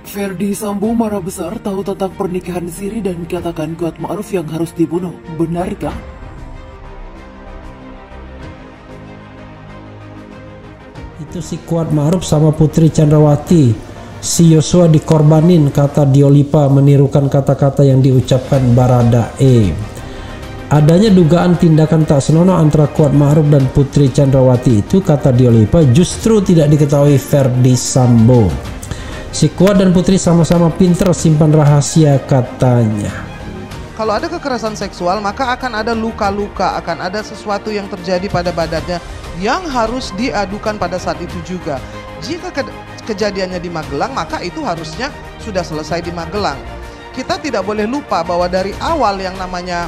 Ferdy Sambo marah besar tahu tentang pernikahan siri dan katakan Kuat Ma'ruf yang harus dibunuh. Benarkah? Itu si Kuat Ma'ruf sama Putri Chandrawati. Si Yosua dikorbanin, kata Diolipa menirukan kata-kata yang diucapkan Baradae. Adanya dugaan tindakan tak senonoh antara Kuat Ma'ruf dan Putri Chandrawati itu, kata Diolipa, justru tidak diketahui Ferdy Sambo. Si Kuat dan Putri sama-sama pinter simpan rahasia, katanya. Kalau ada kekerasan seksual, maka akan ada luka-luka, akan ada sesuatu yang terjadi pada badannya yang harus diadukan pada saat itu juga. Jika kejadiannya di Magelang, maka itu harusnya sudah selesai di Magelang. Kita tidak boleh lupa bahwa dari awal yang namanya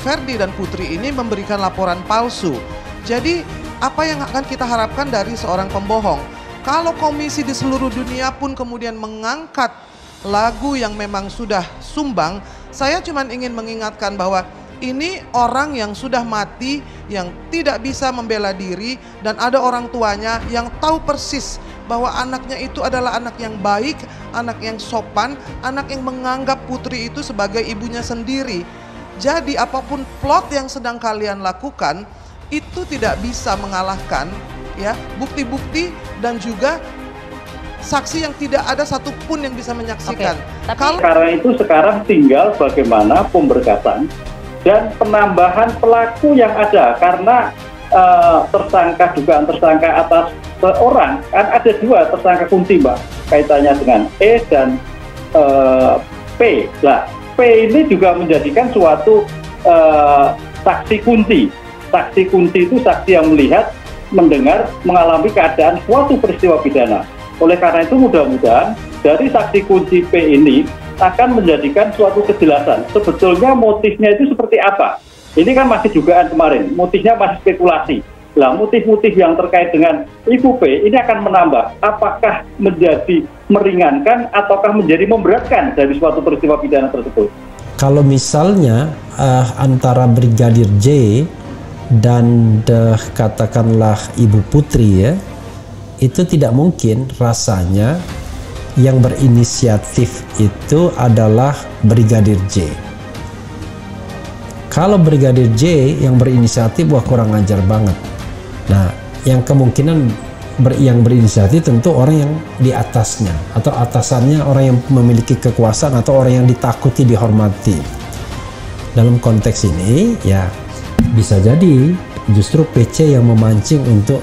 Ferdy dan Putri ini memberikan laporan palsu. Jadi apa yang akan kita harapkan dari seorang pembohong? Kalau komisi di seluruh dunia pun kemudian mengangkat lagu yang memang sudah sumbang, saya cuma ingin mengingatkan bahwa ini orang yang sudah mati, yang tidak bisa membela diri, dan ada orang tuanya yang tahu persis bahwa anaknya itu adalah anak yang baik, anak yang sopan, anak yang menganggap Putri itu sebagai ibunya sendiri. Jadi apapun plot yang sedang kalian lakukan, itu tidak bisa mengalahkan ya bukti-bukti dan juga saksi yang tidak ada satupun yang bisa menyaksikan. Karena itu sekarang tinggal bagaimana pemberkatan dan penambahan pelaku yang ada, karena dugaan tersangka atas seorang kan ada dua tersangka kunci, Mbak, kaitannya dengan E dan P. Nah, P ini juga menjadikan suatu saksi kunci. Saksi kunci itu saksi yang melihat, mendengar, mengalami keadaan suatu peristiwa pidana. Oleh karena itu mudah-mudahan dari saksi kunci P ini akan menjadikan suatu kejelasan. Sebetulnya motifnya itu seperti apa? Ini kan masih dugaan kemarin, motifnya masih spekulasi. Nah, motif-motif yang terkait dengan Ibu P ini akan menambah apakah menjadi meringankan ataukah menjadi memberatkan dari suatu peristiwa pidana tersebut. Kalau misalnya antara Brigadir J dan katakanlah Ibu Putri ya, itu tidak mungkin rasanya yang berinisiatif itu adalah Brigadir J. Kalau Brigadir J yang berinisiatif, wah kurang ajar banget. Nah, yang kemungkinan yang berinisiatif tentu orang yang di atasnya atau atasannya, orang yang memiliki kekuasaan atau orang yang ditakuti, dihormati. Dalam konteks ini ya bisa jadi justru PC yang memancing untuk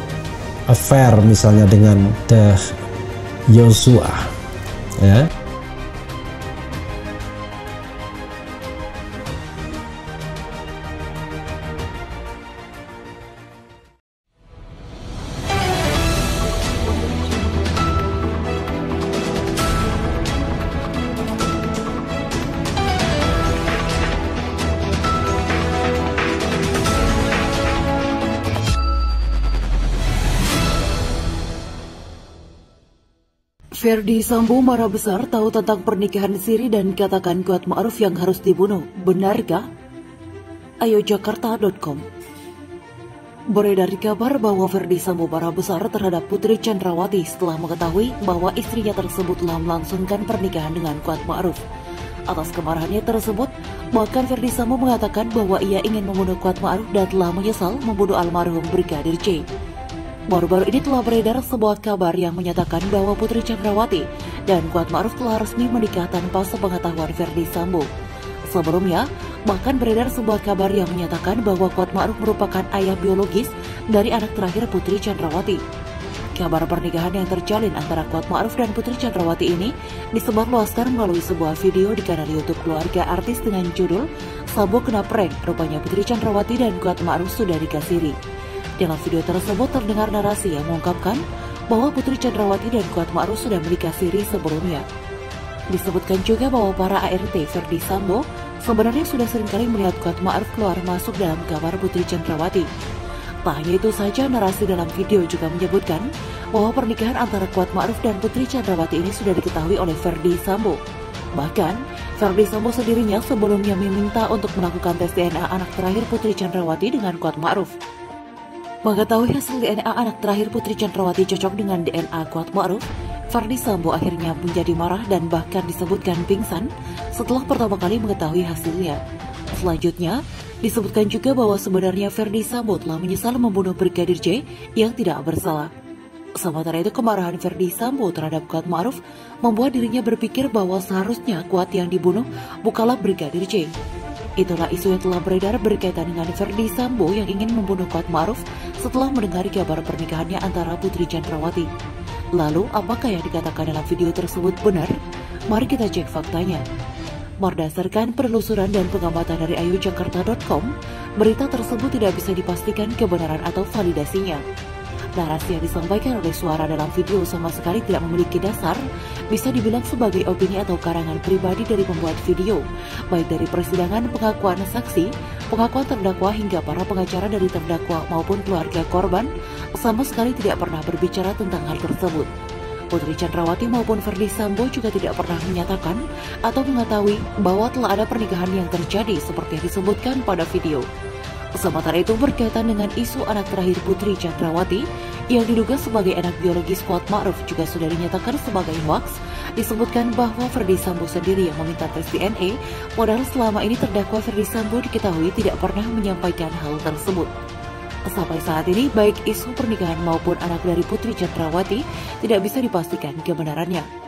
affair misalnya dengan Yosua ya. Ferdy Sambo marah besar tahu tentang pernikahan siri dan katakan Kuat Ma'ruf yang harus dibunuh. Benarkah? ayojakarta.com. Beredar kabar bahwa Ferdy Sambo marah besar terhadap Putri Chandrawati setelah mengetahui bahwa istrinya tersebut telah melangsungkan pernikahan dengan Kuat Ma'ruf. Atas kemarahannya tersebut, bahkan Ferdy Sambo mengatakan bahwa ia ingin membunuh Kuat Ma'ruf dan telah menyesal membunuh almarhum Brigadir J. Baru-baru ini telah beredar sebuah kabar yang menyatakan bahwa Putri Chandrawati dan Kuat Ma'ruf telah resmi menikah tanpa sepengetahuan Ferdy Sambo. Sebelumnya, bahkan beredar sebuah kabar yang menyatakan bahwa Kuat Ma'ruf merupakan ayah biologis dari anak terakhir Putri Chandrawati. Kabar pernikahan yang terjalin antara Kuat Ma'ruf dan Putri Chandrawati ini disebarluaskan melalui sebuah video di kanal YouTube keluarga artis dengan judul "Sambo Kena Prank, Rupanya Putri Chandrawati dan Kuat Ma'ruf Sudah Nikah Siri". Dalam video tersebut terdengar narasi yang mengungkapkan bahwa Putri Chandrawati dan Kuat Ma'ruf sudah menikah siri sebelumnya. Disebutkan juga bahwa para ART Ferdy Sambo sebenarnya sudah seringkali melihat Kuat Ma'ruf keluar masuk dalam kamar Putri Chandrawati. Tak hanya itu saja, narasi dalam video juga menyebutkan bahwa pernikahan antara Kuat Ma'ruf dan Putri Chandrawati ini sudah diketahui oleh Ferdy Sambo. Bahkan, Ferdy Sambo sendirinya sebelumnya meminta untuk melakukan tes DNA anak terakhir Putri Chandrawati dengan Kuat Ma'ruf. Mengetahui hasil DNA anak terakhir Putri Chandrawati cocok dengan DNA Kuat Ma'ruf, Ferdy Sambo akhirnya menjadi marah dan bahkan disebutkan pingsan setelah pertama kali mengetahui hasilnya. Selanjutnya, disebutkan juga bahwa sebenarnya Ferdy Sambo telah menyesal membunuh Brigadir J yang tidak bersalah. Sementara itu, kemarahan Ferdy Sambo terhadap Kuat Ma'ruf membuat dirinya berpikir bahwa seharusnya Kuat yang dibunuh bukanlah Brigadir J. Itulah isu yang telah beredar berkaitan dengan Ferdy Sambo yang ingin membunuh Kuat Ma'ruf setelah mendengar kabar pernikahannya antara Putri Chandrawati. Lalu, apakah yang dikatakan dalam video tersebut benar? Mari kita cek faktanya. Berdasarkan penelusuran dan pengamatan dari ayujakarta.com, berita tersebut tidak bisa dipastikan kebenaran atau validasinya. Narasi yang disampaikan oleh suara dalam video sama sekali tidak memiliki dasar, bisa dibilang sebagai opini atau karangan pribadi dari pembuat video, baik dari persidangan, pengakuan saksi, pengakuan terdakwa hingga para pengacara dari terdakwa maupun keluarga korban, sama sekali tidak pernah berbicara tentang hal tersebut. Putri Chandrawati maupun Ferdy Sambo juga tidak pernah menyatakan atau mengetahui bahwa telah ada pernikahan yang terjadi seperti yang disebutkan pada video. Sementara itu, berkaitan dengan isu anak terakhir Putri Chandrawati yang diduga sebagai anak biologis Kuat Ma'ruf juga sudah dinyatakan sebagai hoaks, disebutkan bahwa Ferdy Sambo sendiri yang meminta tes DNA, padahal selama ini terdakwa Ferdy Sambo diketahui tidak pernah menyampaikan hal tersebut. Sampai saat ini, baik isu pernikahan maupun anak dari Putri Chandrawati tidak bisa dipastikan kebenarannya.